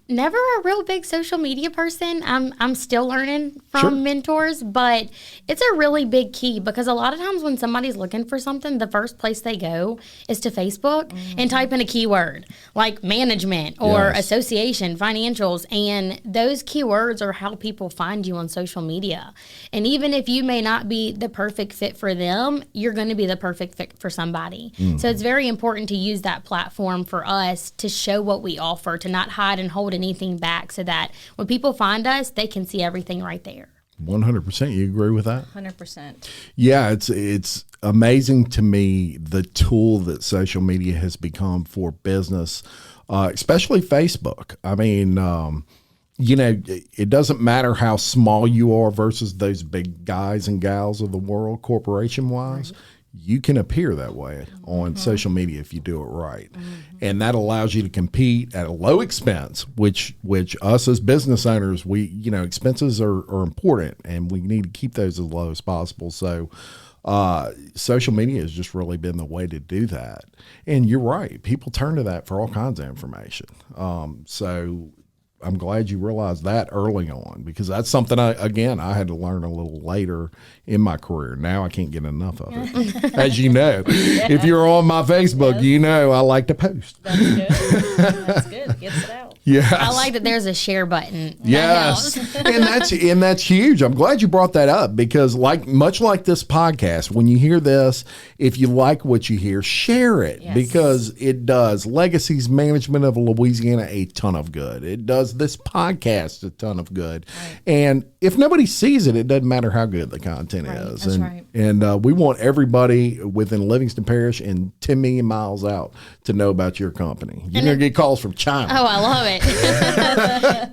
never a real big social media person. I'm still learning from mentors, but it's a really big key, because a lot of times when somebody's looking for something, the first place they go is to Facebook and type in a keyword like management or association, financials, and those keywords are how people find you on social media. And even if you may not be the perfect fit for them, you're going to be the perfect fit for somebody. So it's very important to use that platform for us to show what we offer, to not hide and hold anything back, so that when people find us, they can see everything right there. 100%. You agree with that? 100%. Yeah, it's amazing to me the tool that social media has become for business, especially Facebook. I mean, it doesn't matter how small you are versus those big guys and gals of the world, corporation-wise. Right. You can appear that way on social media if you do it right. And that allows you to compete at a low expense, which us as business owners, expenses are important, and we need to keep those as low as possible. So social media has just really been the way to do that. And you're right. People turn to that for all kinds of information. So I'm glad you realized that early on, because that's something I had to learn a little later in my career. Now I can't get enough of it. As you know, if you're on my Facebook, you know I like to post. That's good. That's good. It gets it out. Yes. I like that there's a share button. Yes. and that's huge. I'm glad you brought that up, because much like this podcast, when you hear this, if you like what you hear, share it, because it does Legacies Management of Louisiana a ton of good. It does this podcast a ton of good. Right. And if nobody sees it, it doesn't matter how good the content is. That's and right. And we want everybody within Livingston Parish and 10 million miles out to know about your company. You're going to get calls from China. Oh, I love it.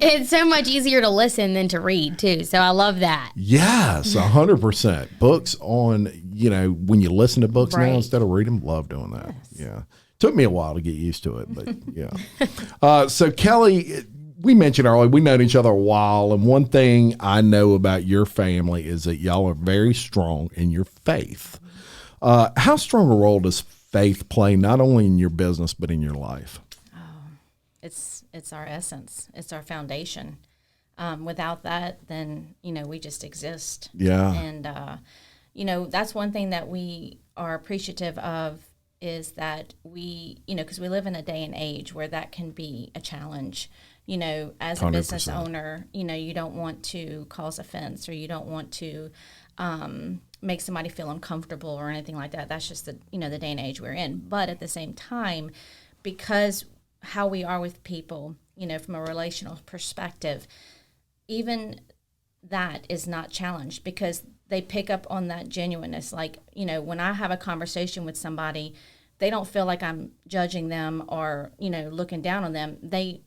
It's so much easier to listen than to read, too. So I love that. Yes, 100%. Books on, when you listen to books now Right. instead of read them, love doing that. Yes. Yeah. Took me a while to get used to it, but yeah. So Kelly, we mentioned earlier, we've known each other a while, and one thing I know about your family is that y'all are very strong in your faith. How strong a role does faith play not only in your business but in your life? It's our essence. It's our foundation. Without that, then, we just exist. Yeah. And, that's one thing that we are appreciative of, is that we, because we live in a day and age where that can be a challenge. As a 100%. business owner, you don't want to cause offense, or you don't want to make somebody feel uncomfortable or anything like that. That's just the day and age we're in. But at the same time, because how we are with people, from a relational perspective, even that is not challenged, because they pick up on that genuineness. Like, when I have a conversation with somebody, they don't feel like I'm judging them or, looking down on them. They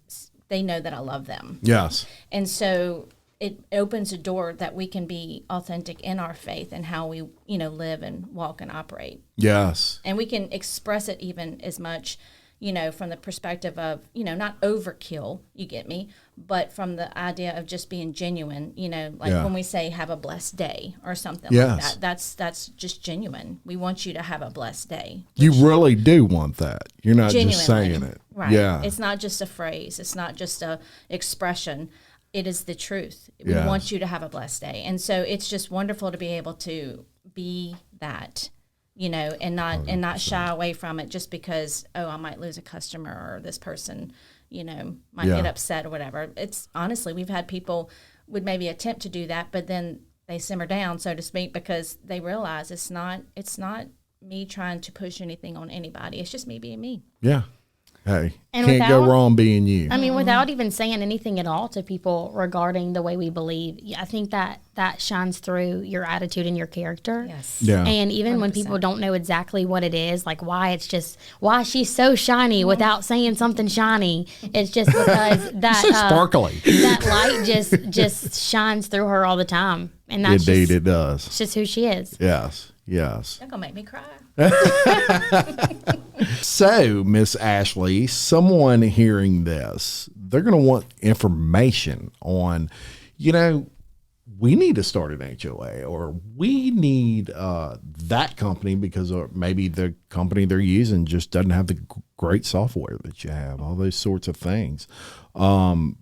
know that I love them. Yes. And so it opens a door that we can be authentic in our faith and how we, live and walk and operate. Yes. And we can express it even as much, from the perspective of, not overkill, you get me, but from the idea of just being genuine, when we say have a blessed day or something like that, that's just genuine. We want you to have a blessed day. You really do want that. You're not just saying it. Right. Yeah. It's not just a phrase. It's not just a expression. It is the truth. We want you to have a blessed day. And so it's just wonderful to be able to be that, and not shy away from it just because, I might lose a customer, or this person, might get upset or whatever. It's honestly, we've had people would maybe attempt to do that, but then they simmer down, so to speak, because they realize it's not me trying to push anything on anybody. It's just me being me. Yeah. Hey, And can't go wrong being you. I mean, without even saying anything at all to people regarding the way we believe, I think that shines through your attitude and your character. Yes. Yeah. And even 100%. When people don't know exactly what it is, like why she's so shiny without saying something shiny, it's just because that so sparkly. That light just shines through her all the time, and that's Indeed, it does. It's just who she is. Yes. Yes. You're gonna make me cry. So, Miss Ashley, someone hearing this, they're going to want information on, we need to start an HOA, or we need that company because maybe the company they're using just doesn't have the great software that you have, all those sorts of things. How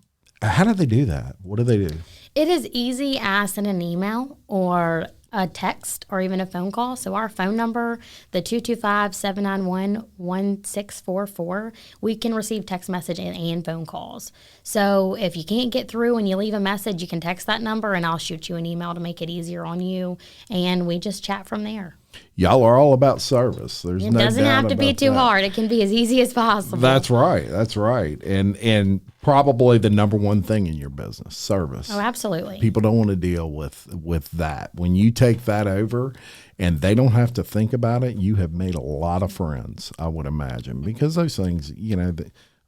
do they do that? What do they do? It is easy as in an email or a text or even a phone call. So our phone number, the 225-791-1644, we can receive text message and phone calls. So if you can't get through and you leave a message, you can text that number and I'll shoot you an email to make it easier on you. And we just chat from there. Y'all are all about service. There's no doubt about that. It doesn't have to be too hard. It can be as easy as possible. That's right. That's right. And probably the number one thing in your business, service. Oh, absolutely. People don't want to deal with that. When you take that over and they don't have to think about it, you have made a lot of friends, I would imagine, because those things,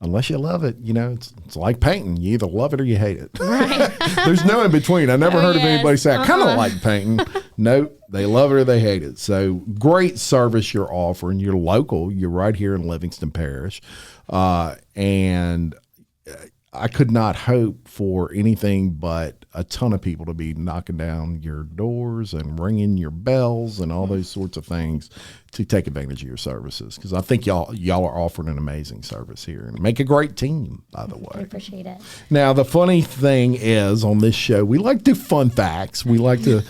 unless you love it, it's like painting. You either love it or you hate it. Right. There's no in between. I never heard of anybody say, I kind of like painting. Nope. They love it or they hate it. So great service you're offering. You're local. You're right here in Livingston Parish. And I could not hope for anything but a ton of people to be knocking down your doors and ringing your bells and all those sorts of things to take advantage of your services. Because I think y'all are offering an amazing service here and make a great team, by the way. I appreciate it. Now, the funny thing is on this show, we like to do fun facts. We like to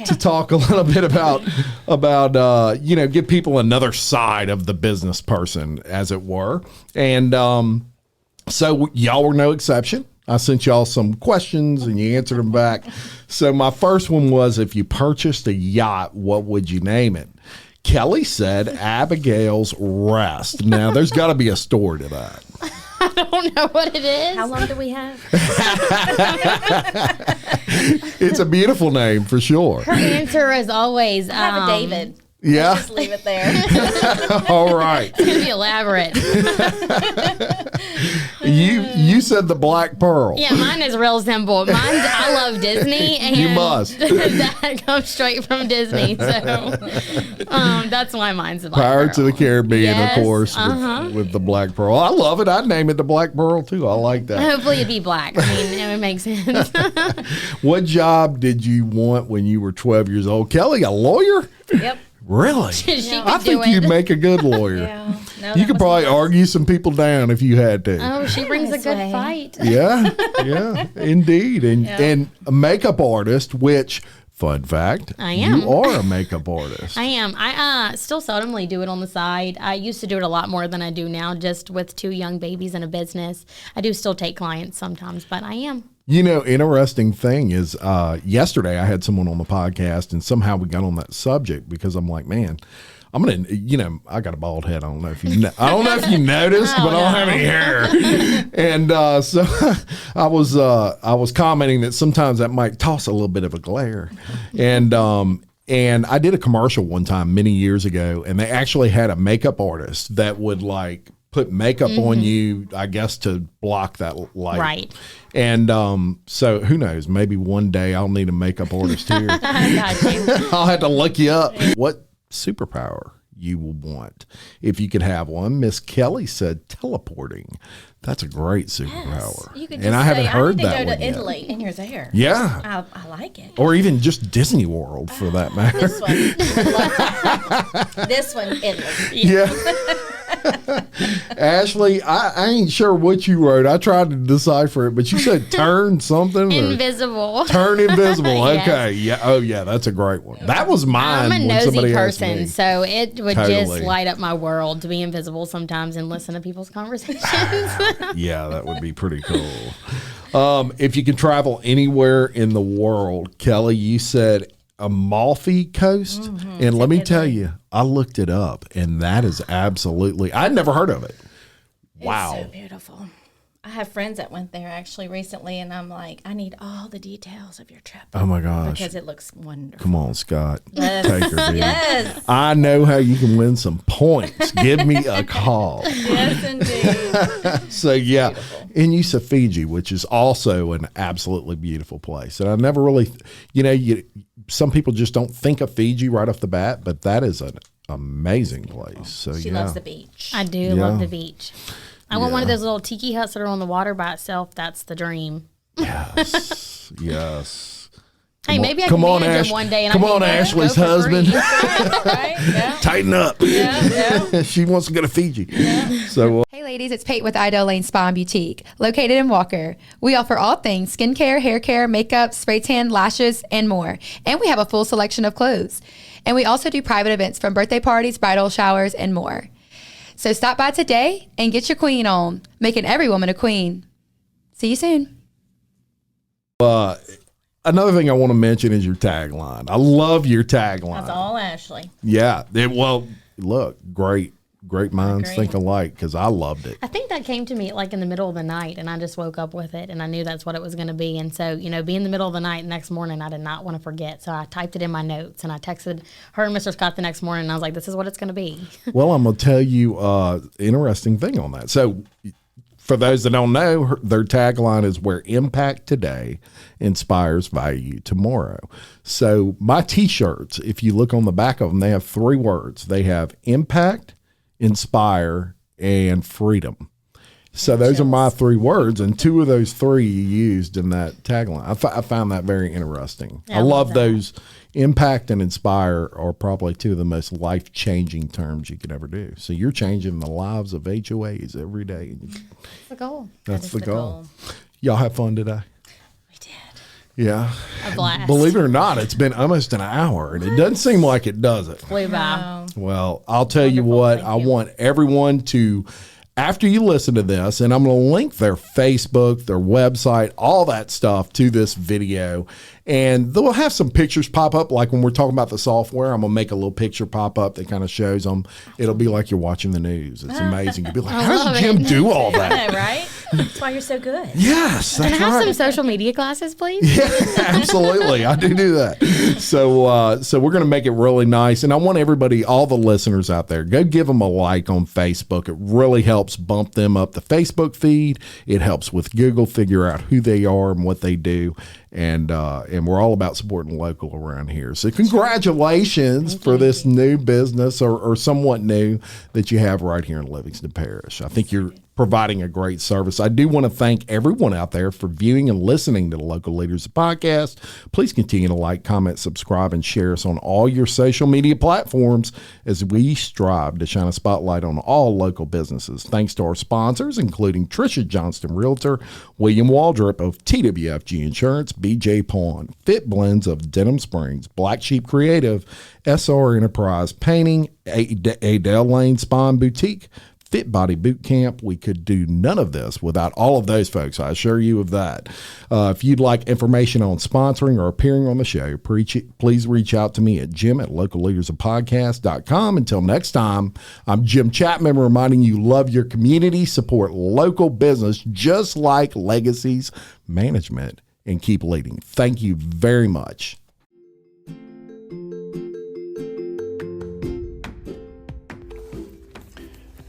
to talk a little bit about give people another side of the business person, as it were. And so y'all were no exception. I sent y'all some questions and you answered them back. So my first one was, if you purchased a yacht, what would you name it? Kelly said Abigail's Rest. Now, there's got to be a story to that. I don't know what it is. How long do we have? It's a beautiful name for sure. Her answer is always I have a David. Yeah. Let's just leave it there. All right. It's going to be elaborate. You said the Black Pearl. Yeah, mine is real simple. I love Disney, and You must. that comes straight from Disney. So that's why mine's the Black Pirates Pearl. of the Caribbean, Yes, of course, with the Black Pearl. I love it. I'd name it the Black Pearl, too. I like that. Hopefully it'd be black. I mean, it would make sense. What job did you want when you were 12 years old? Kelly, a lawyer? Yep. Really? She could I think do it. you'd make a good lawyer. Yeah. No, You that could was probably nice. argue some people down if you had to. Oh, she brings a This good way. fight. Yeah, indeed. And a makeup artist, which, fun fact, I am. You are a makeup artist. I am. I still seldomly do it on the side. I used to do it a lot more than I do now, just with 2 young babies and a business. I do still take clients sometimes, but I am. You know, interesting thing is, yesterday I had someone on the podcast, and somehow we got on that subject because I'm like, man, I'm gonna, I got a bald head. I don't know if you noticed, but I don't have any hair. And so I was commenting that sometimes that might toss a little bit of a glare, and I did a commercial one time many years ago, and they actually had a makeup artist that would put makeup on you, I guess, to block that light. Right. And so who knows? Maybe one day I'll need a makeup artist here. I got you. I'll have to look you up. What superpower you will want if you could have one? Miss Kelly said teleporting. That's a great superpower. You could just and I haven't say, heard I need that to go one to yet. Italy, and you're there. Yeah. I like it. Or even just Disney World for that matter. This one. This one, Italy. Yeah. Ashley, I ain't sure what you wrote. I tried to decipher it, but you said turn something. or Invisible. Turn invisible. Yes. Okay. Yeah. Oh, yeah. That's a great one. That was mine. I'm a when somebody nosy asked person, me. so it would Totally. just light up my world to be invisible sometimes and listen to people's conversations. Yeah, that would be pretty cool. If you could travel anywhere in the world, Kelly, you said Amalfi Coast. And let me tell you, I looked it up, and that is absolutely, I'd never heard of it. Wow. It's so beautiful. I have friends that went there actually recently, and I'm like, I need all the details of your trip. Oh, my gosh. Because it looks wonderful. Come on, Scott. Yes. Take her, dude. Yes. I know how you can win some points. Give me a call. Yes, indeed. So, yeah. And you said Fiji, which is also an absolutely beautiful place. And I never really, some people just don't think of Fiji right off the bat, but that is an amazing place. So, She loves the beach. I do love the beach. I want one of those little tiki huts that are on the water by itself. That's the dream. Yes. Yes. Hey, maybe I come can on, manage Ash. them one day. And Come I can on, go Ashley's for husband. free. Right? Yeah. Tighten up. Yeah. She wants to go to Fiji. So, Hey ladies, it's Pate with Idell Lane Spa and Boutique, located in Walker. We offer all things skincare, hair care, makeup, spray tan, lashes, and more. And we have a full selection of clothes. And we also do private events from birthday parties, bridal showers, and more. So stop by today and get your queen on, making every woman a queen. See you soon. another thing I want to mention is your tagline. I love your tagline. That's all Ashley. Yeah. Look, great minds think alike, because I loved it. I think that came to me like in the middle of the night, and I just woke up with it, and I knew that's what it was going to be. And so, be in the middle of the night next morning, I did not want to forget. So I typed it in my notes, and I texted her and Mr. Scott the next morning, and I was like, this is what it's going to be. Well, I'm going to tell you interesting thing on that. So for those that don't know, their tagline is where impact today inspires value tomorrow. So my T-shirts, if you look on the back of them, they have 3 words. They have impact, inspire, and freedom. So those are my 3 words, and 2 of those 3 you used in that tagline. I found that very interesting. I love those. Impact and inspire are probably 2 of the most life-changing terms you could ever do. So you're changing the lives of HOAs every day. That's the goal. That's the goal. Y'all have fun today? We did. Yeah. A blast. Believe it or not, it's been almost an hour, and it doesn't seem like it, does it? Flew by. Well, I'll tell you what, I want everyone to, after you listen to this, and I'm going to link their Facebook, their website, all that stuff to this video. And they'll have some pictures pop up, like when we're talking about the software. I'm going to make a little picture pop up that kind of shows them. It'll be like you're watching the news. It's amazing. You'll be like, how does Jim do all that? Right? That's why you're so good. Yes, that's Can I have right. some social media classes, please? Yeah, absolutely. I do that. So we're going to make it really nice. And I want everybody, all the listeners out there, go give them a like on Facebook. It really helps bump them up the Facebook feed. It helps with Google figure out who they are and what they do. And we're all about supporting local around here. So congratulations for this new business or somewhat new that you have right here in Livingston Parish. I think you're providing a great service. I do want to thank everyone out there for viewing and listening to the Local Leaders Podcast. Please continue to like, comment, subscribe, and share us on all your social media platforms as we strive to shine a spotlight on all local businesses. Thanks to our sponsors, including Tricia Johnston Realtor, William Waldrop of TWFG Insurance, BJ Pawn, Fit Blends of Denham Springs, Black Sheep Creative, SR Enterprise Painting, Adele Lane Spawn Boutique, Fit Body Boot Camp. We could do none of this without all of those folks. I assure you of that. If you'd like information on sponsoring or appearing on the show, please reach out to me at jim@localleadersofpodcast.com. Until next time, I'm Jim Chapman, reminding you love your community, support local business just like Legacies Management, and keep leading. Thank you very much.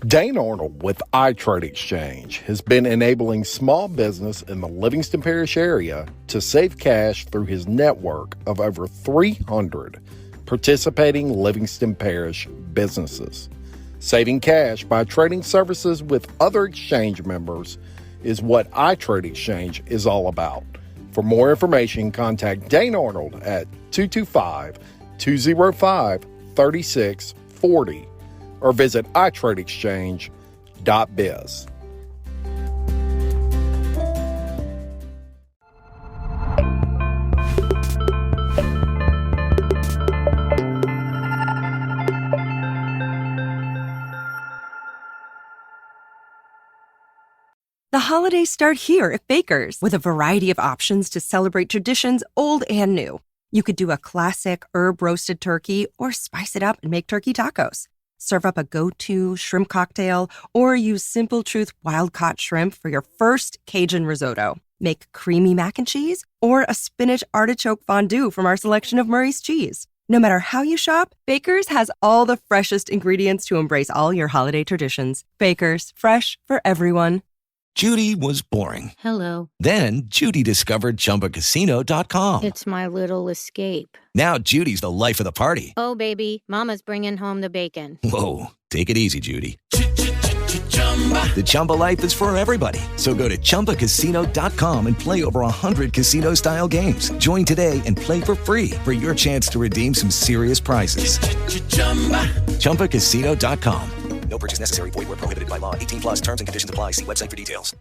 Dane Arnold with iTrade Exchange has been enabling small business in the Livingston Parish area to save cash through his network of over 300 participating Livingston Parish businesses. Saving cash by trading services with other exchange members is what iTrade Exchange is all about. For more information, contact Dane Arnold at 225-205-3640 or visit iTradeExchange.biz. The holidays start here at Baker's with a variety of options to celebrate traditions old and new. You could do a classic herb-roasted turkey or spice it up and make turkey tacos. Serve up a go-to shrimp cocktail or use Simple Truth wild-caught shrimp for your first Cajun risotto. Make creamy mac and cheese or a spinach artichoke fondue from our selection of Murray's cheese. No matter how you shop, Baker's has all the freshest ingredients to embrace all your holiday traditions. Baker's, fresh for everyone. Judy was boring. Hello. Then Judy discovered ChumbaCasino.com. It's my little escape. Now Judy's the life of the party. Oh, baby, mama's bringing home the bacon. Whoa, take it easy, Judy. The Chumba life is for everybody. So go to ChumbaCasino.com and play over 100 casino-style games. Join today and play for free for your chance to redeem some serious prizes. ChumbaCasino.com. No purchase necessary. Void where prohibited by law. 18+ terms and conditions apply. See website for details.